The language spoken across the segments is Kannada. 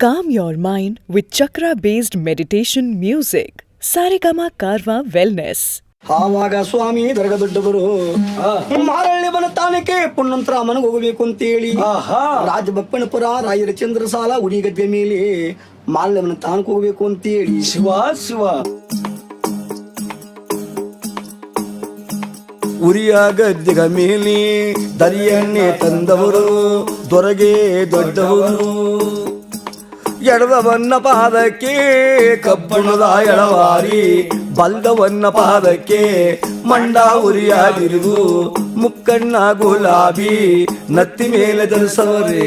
Calm your mind with chakra-based meditation music. Saregama Karwa Wellness. ಆವಾಗ ಸ್ವಾಮಿ ದರ್ಗ ದೊಡ್ಡವರು ಮಾರಳ್ಳಿ ಬನ ತಾನಕ್ಕೆ ಪುಣ್ಣಂತರ ಮನೆಗೆ ಹೋಗಬೇಕು ಅಂತೇಳಿ ರಾಜಬಪ್ಪನಪುರ ರಾಯರ ಚಂದ್ರಸಾಲ ಉಡಿಗದ್ದೆ ಮೇಲೆ ಮಾರಳ್ಳಿ ತಾನಕ್ಕೆ ಹೋಗಬೇಕು ಅಂತೇಳಿ ಶಿವ ಶಿವ ಉರಿಯ ಗದ್ದೆಗ ಮೇಲೆ ದರಿಯನ್ನೇ ತಂದವರು ದೊರಗೆ ದೊಡ್ಡವರು ಎಡದವನ್ನ ಪಾದಕ್ಕೆ ಕಬ್ಬಣದ ಎಳವಾರಿ ಬಲ್ದವನ್ನ ಪಾದಕ್ಕೆ ಮಂಡ ಉರಿಯಾಗಿರುವುದು ಮುಕ್ಕಣ್ಣ ಗುಲಾಬಿ ನತ್ತಿ ಮೇಲೆ ಧರಿಸವರೇ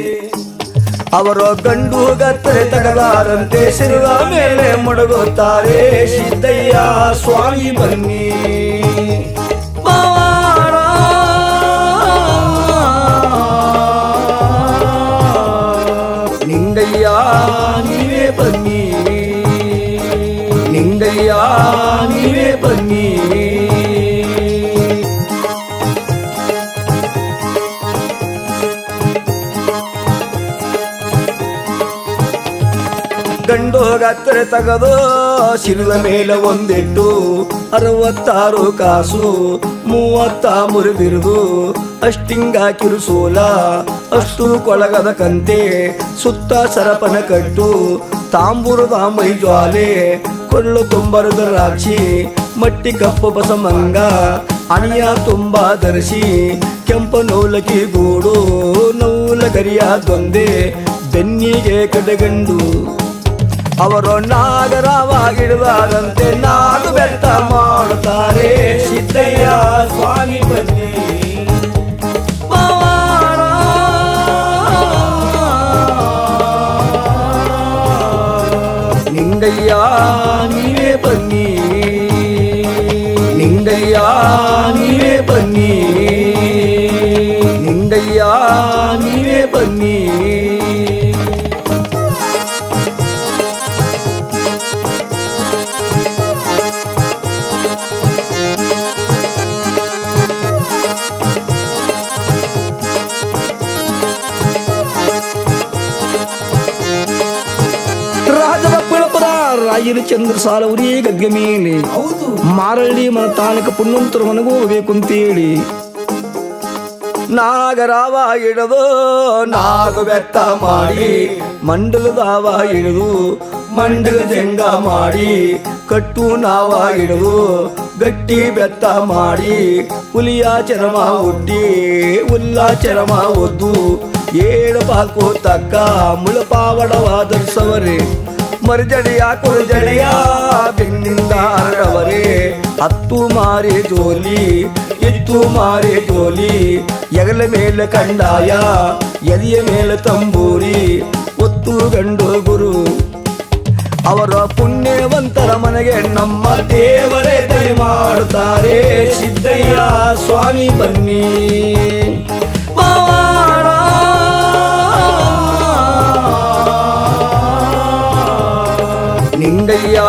ಅವರ ಗಂಡು ಗತ್ತರೆ ತಗಲಾರಂತೆ ಶಿರುವ ಮೇಲೆ ಮೊಡಗುತ್ತಾರೆ ಸಿದ್ದಯ್ಯ ಸ್ವಾಮಿ ಬನ್ನಿ ನಿಂಗಯ್ಯ ನೀವೇ ಬನ್ನಿ ನಿಂಗಯ್ಯ ನೀವೇ ಬನ್ನಿ ಗಂಡು ಗತ್ತರೆ ತಗದು ಶಿರದ ಮೇಲೆ ಒಂದಿಟ್ಟು 66 ಕಾಸು 30 ಮುರಿದಿರುವುದು ಅಷ್ಟಿಂಗ ಕಿರುಸೋಲ ಅಷ್ಟು ಕೊಳಗದ ಕಂತೆ ಸುತ್ತ ಸರಪನ ಕಟ್ಟು ತಾಂಬೂರದ ಮೈ ಜ್ವಾಲೆ ಕೊಳ್ಳು ತುಂಬರದ ರಾಕ್ಷಿ ಮಟ್ಟಿ ಕಪ್ಪು ಬಸಮಂಗ ಅಣಿಯ ತುಂಬ ಧರಿಸಿ ಕೆಂಪ ನೌಲಕಿ ಗೂಡು ನೌಲಗರಿಯ ದೊಂದೆ ಬೆನ್ನಿಗೆ ಕಡೆಗಂಡು ಅವರು ನಾಗರವಾಗಿಡುವಾರಂತೆ ನಾಡು ಬೆಟ್ಟ ಮಾಡುತ್ತಾರೆ ಸಿದ್ದಯ್ಯ ಸ್ವಾಮಿ ಬನ್ನಿ ನಿಂಗಯ್ಯ ನೀವೇ ಬನ್ನಿ ನಿಂಗಯ್ಯ ನೀವೇ ಬನ್ನಿ ನಿಂಗಯ್ಯ ನೀವೇ ಬನ್ನಿ ರಾಯರ ಚಂದ್ರಸಾಲ ಉರಿ ಗದ್ಗೆ ಮೇಲೆ ಮಾರಳ್ಳಿ ಮನ ತಾನಕ ಪುಣ್ಣಂತರ ಮನೆಗೂ ಹೋಗ್ಬೇಕು ಅಂತೇಳಿ ನಾಗರಾವ ಹಿಡಿದು ನಾಗ ಬೆತ್ತ ಮಾಡಿ ಮಂಡಲದಾವ ಹಿಡಿದು ಮಂಡಲ ಜಂಗ ಮಾಡಿ ಕಟ್ಟು ನಾವ ಹಿಡಿದು ಗಟ್ಟಿ ಬೆತ್ತ ಮಾಡಿ ಹುಲಿಯ ಚರಮ ಒಡ್ಡಿ ಹುಲ್ಲ ಚರಮ ಒದ್ದು 7 ಪಾಲ್ಕೋ ತಕ್ಕ ಮುಳಪಾವಡವಾದರ್ಸವರೇ ಮರ್ಜಡಿಯ ಕುರ್ಜಡಿಯ ಬೆನ್ನಿಂದ ಹರಡವರೇ 10 ಮಾರಿ ಜೋಲಿ 2 ಮಾರಿ ಜೋಲಿ ಎಗಲ ಮೇಲೆ ಕಂಡಾಯ ಎದೆಯ ಮೇಲೆ ತಂಬೂರಿ ಒತ್ತು ಗಂಡು ಗುರು ಅವರ ಪುಣ್ಯವಂತರ ಮನೆಗೆ ನಮ್ಮ ದೇವರೇ ದಯ ಮಾಡುತ್ತಾರೆ ಸಿದ್ದಯ್ಯ ಸ್ವಾಮಿ ಬನ್ನಿ ನಿಂಗಯ್ಯ